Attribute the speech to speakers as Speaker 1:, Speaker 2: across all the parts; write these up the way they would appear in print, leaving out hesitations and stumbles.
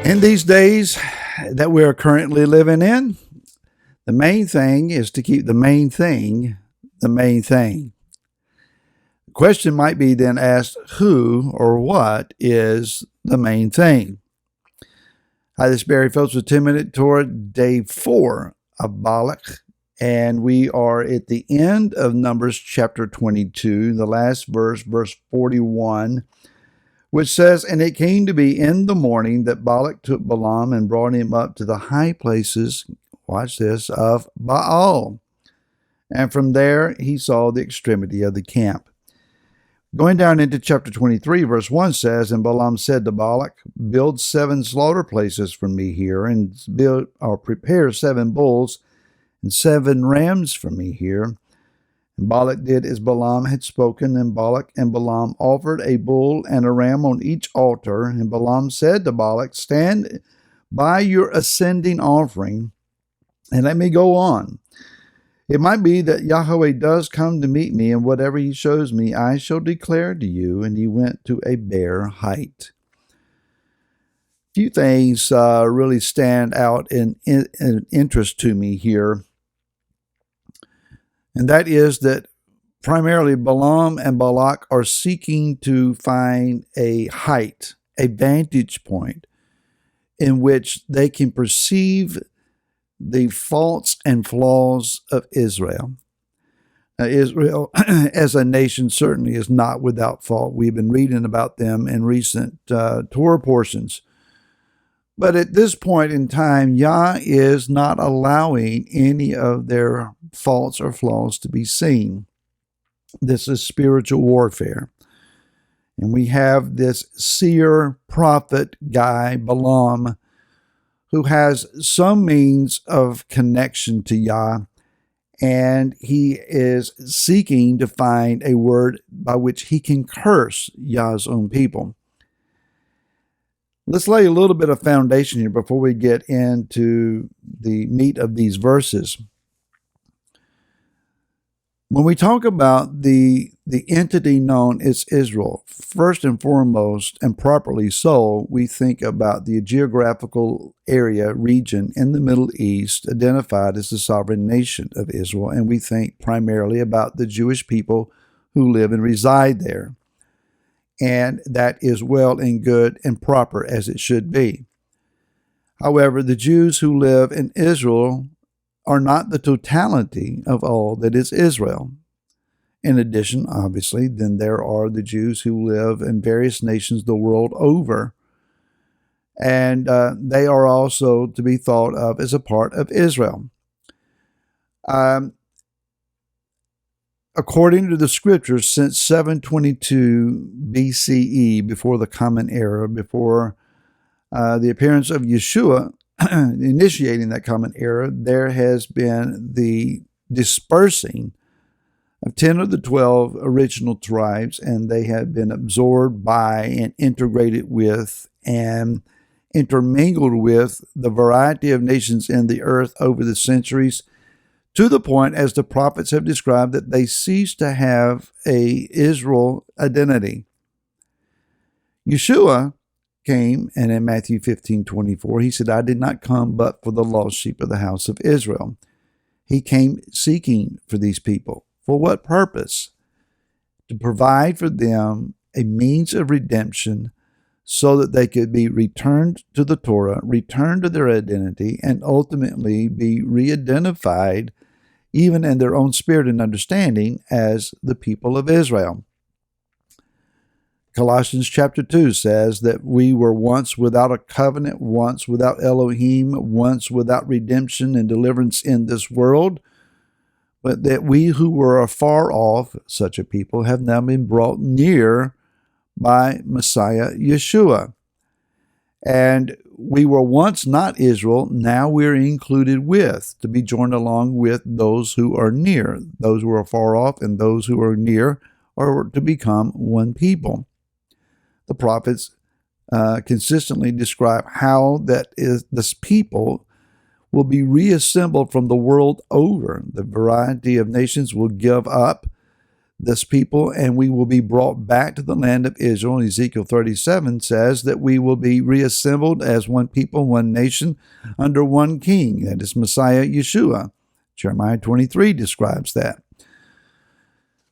Speaker 1: In these days that we are currently living in, the main thing is to keep the main thing the main thing. The question might be then asked, who or what is the main thing? Hi, this is Barry Phillips with 10 Minute Torah, day 4 of Balaq, and we are at the end of Numbers chapter 22, the last verse, verse 41, which says, "And it came to be in the morning that Balaq took Balaam and brought him up to the high places," watch this, "of Baal. And from there he saw the extremity of the camp." Going down into chapter 23, verse 1 says, "And Balaam said to Balaq, Build 7 slaughter places for me here, and prepare 7 bulls and 7 rams for me here." And Balak did as Balaam had spoken, and Balak and Balaam offered a bull and a ram on each altar. And Balaam said to Balak, "Stand by your ascending offering, and let me go on. It might be that Yahweh does come to meet me, and whatever he shows me, I shall declare to you." And he went to a bare height. Few things really stand out in interest to me here. And that is that primarily Balaam and Balak are seeking to find a height, a vantage point in which they can perceive the faults and flaws of Israel. Now, Israel as a nation certainly is not without fault. We've been reading about them in recent Torah portions. But at this point in time, Yah is not allowing any of their faults or flaws to be seen. This is spiritual warfare. And we have this seer prophet guy, Balaam, who has some means of connection to Yah, and he is seeking to find a word by which he can curse Yah's own people. Let's lay a little bit of foundation here before we get into the meat of these verses. When we talk about the entity known as Israel, first and foremost, and properly so, we think about the geographical area, region in the Middle East identified as the sovereign nation of Israel, and we think primarily about the Jewish people who live and reside there. And that is well and good and proper as it should be. However, the Jews who live in Israel are not the totality of all that is Israel. In addition, obviously, then there are the Jews who live in various nations the world over, and they are also to be thought of as a part of Israel. According to the scriptures, since 722 BCE, before the Common Era, before the appearance of Yeshua, initiating that Common Era, there has been the dispersing of 10 of the 12 original tribes, and they have been absorbed by and integrated with and intermingled with the variety of nations in the earth over the centuries, to the point, as the prophets have described, that they cease to have a Israel identity. Yeshua came, and in Matthew 15:24, he said, "I did not come but for the lost sheep of the house of Israel." He came seeking for these people. For what purpose? To provide for them a means of redemption so that they could be returned to the Torah, returned to their identity, and ultimately be re-identified, even in their own spirit and understanding, as the people of Israel. Colossians chapter 2 says that we were once without a covenant, once without Elohim, once without redemption and deliverance in this world, but that we who were afar off, such a people, have now been brought near by Messiah Yeshua. And we were once not Israel, now we're included with, to be joined along with those who are near. Those who are far off and those who are near are to become one people. The prophets consistently describe how that is this people will be reassembled from the world over. The variety of nations will give up this people, and we will be brought back to the land of Israel. Ezekiel 37 says that we will be reassembled as one people, one nation, under one king. That is Messiah Yeshua. Jeremiah 23 describes that.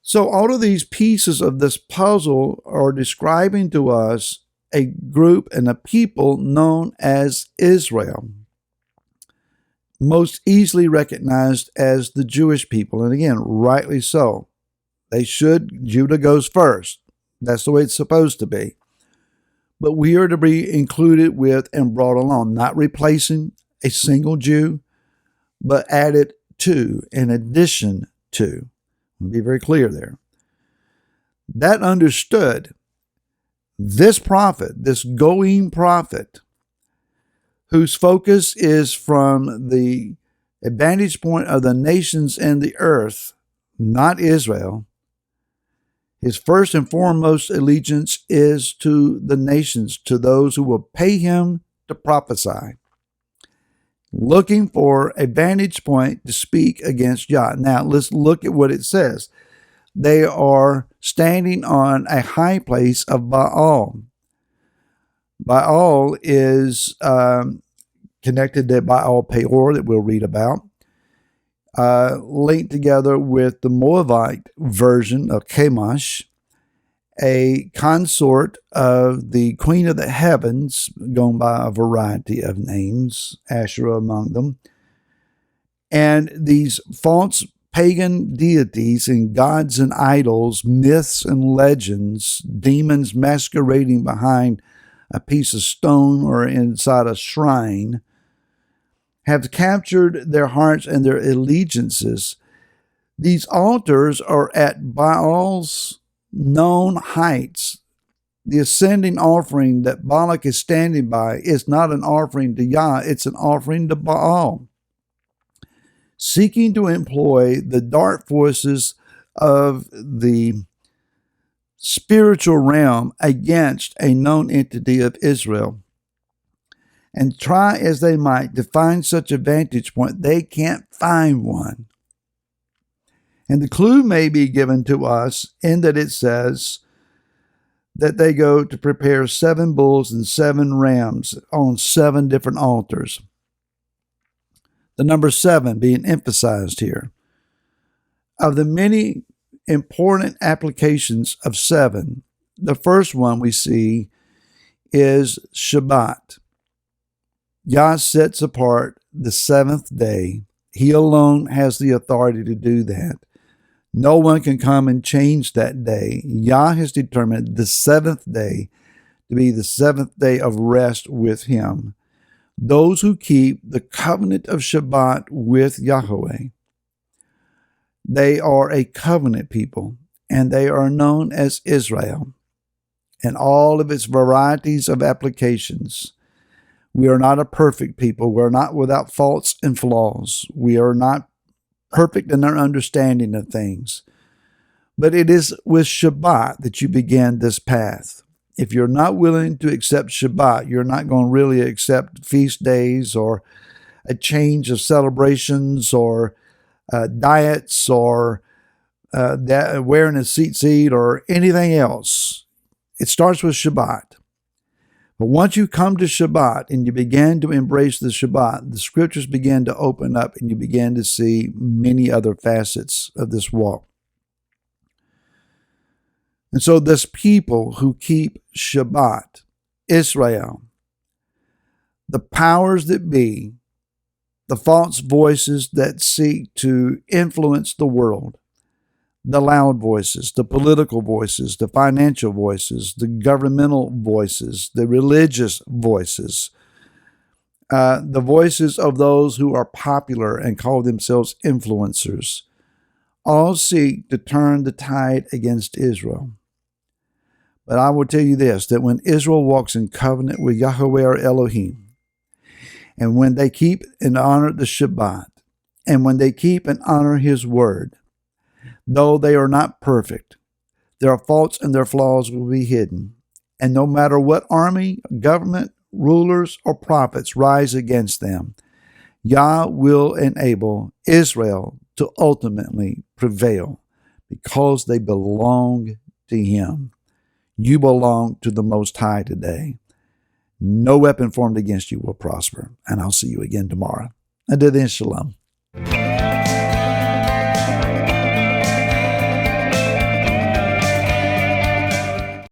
Speaker 1: So all of these pieces of this puzzle are describing to us a group and a people known as Israel, most easily recognized as the Jewish people. And again, rightly so. Judah goes first. That's the way it's supposed to be. But we are to be included with and brought along, not replacing a single Jew, but added to, in addition to. Be very clear there. That understood, this prophet, this going prophet, whose focus is from the vantage point of the nations and the earth, not Israel, his first and foremost allegiance is to the nations, to those who will pay him to prophesy, looking for a vantage point to speak against Yah. Now, let's look at what it says. They are standing on a high place of Baal. Baal is connected to Baal Peor that we'll read about, linked together with the Moabite version of Chemosh, a consort of the Queen of the Heavens, going by a variety of names, Asherah among them. And these false pagan deities and gods and idols, myths and legends, demons masquerading behind a piece of stone or inside a shrine, have captured their hearts and their allegiances. These altars are at Baal's known heights. The ascending offering that Balaq is standing by is not an offering to Yah, it's an offering to Baal, seeking to employ the dark forces of the spiritual realm against a known entity of Israel. And try as they might to find such a vantage point, they can't find one. And the clue may be given to us in that it says that they go to prepare 7 bulls and 7 rams on 7 different altars. The number 7 being emphasized here. Of the many important applications of 7, the first one we see is Shabbat. Yah sets apart the 7th day. He alone has the authority to do that. No one can come and change that day. Yah has determined the 7th day to be the 7th day of rest with him. Those who keep the covenant of Shabbat with Yahweh, they are a covenant people, and they are known as Israel and all of its varieties of applications. We are not a perfect people. We're not without faults and flaws. We are not perfect in our understanding of things. But it is with Shabbat that you begin this path. If you're not willing to accept Shabbat, you're not going to really accept feast days or a change of celebrations or diets or wearing a tzitzit or anything else. It starts with Shabbat. But once you come to Shabbat and you begin to embrace the Shabbat, the scriptures begin to open up and you begin to see many other facets of this walk. And so this people who keep Shabbat, Israel, the powers that be, the false voices that seek to influence the world, the loud voices, the political voices, the financial voices, the governmental voices, the religious voices, the voices of those who are popular and call themselves influencers, all seek to turn the tide against Israel. But I will tell you this, that when Israel walks in covenant with Yahweh or Elohim, and when they keep and honor the Shabbat, and when they keep and honor his word, though they are not perfect, their faults and their flaws will be hidden. And no matter what army, government, rulers, or prophets rise against them, Yah will enable Israel to ultimately prevail, because they belong to Him. You belong to the Most High today. No weapon formed against you will prosper. And I'll see you again tomorrow. Until then, shalom.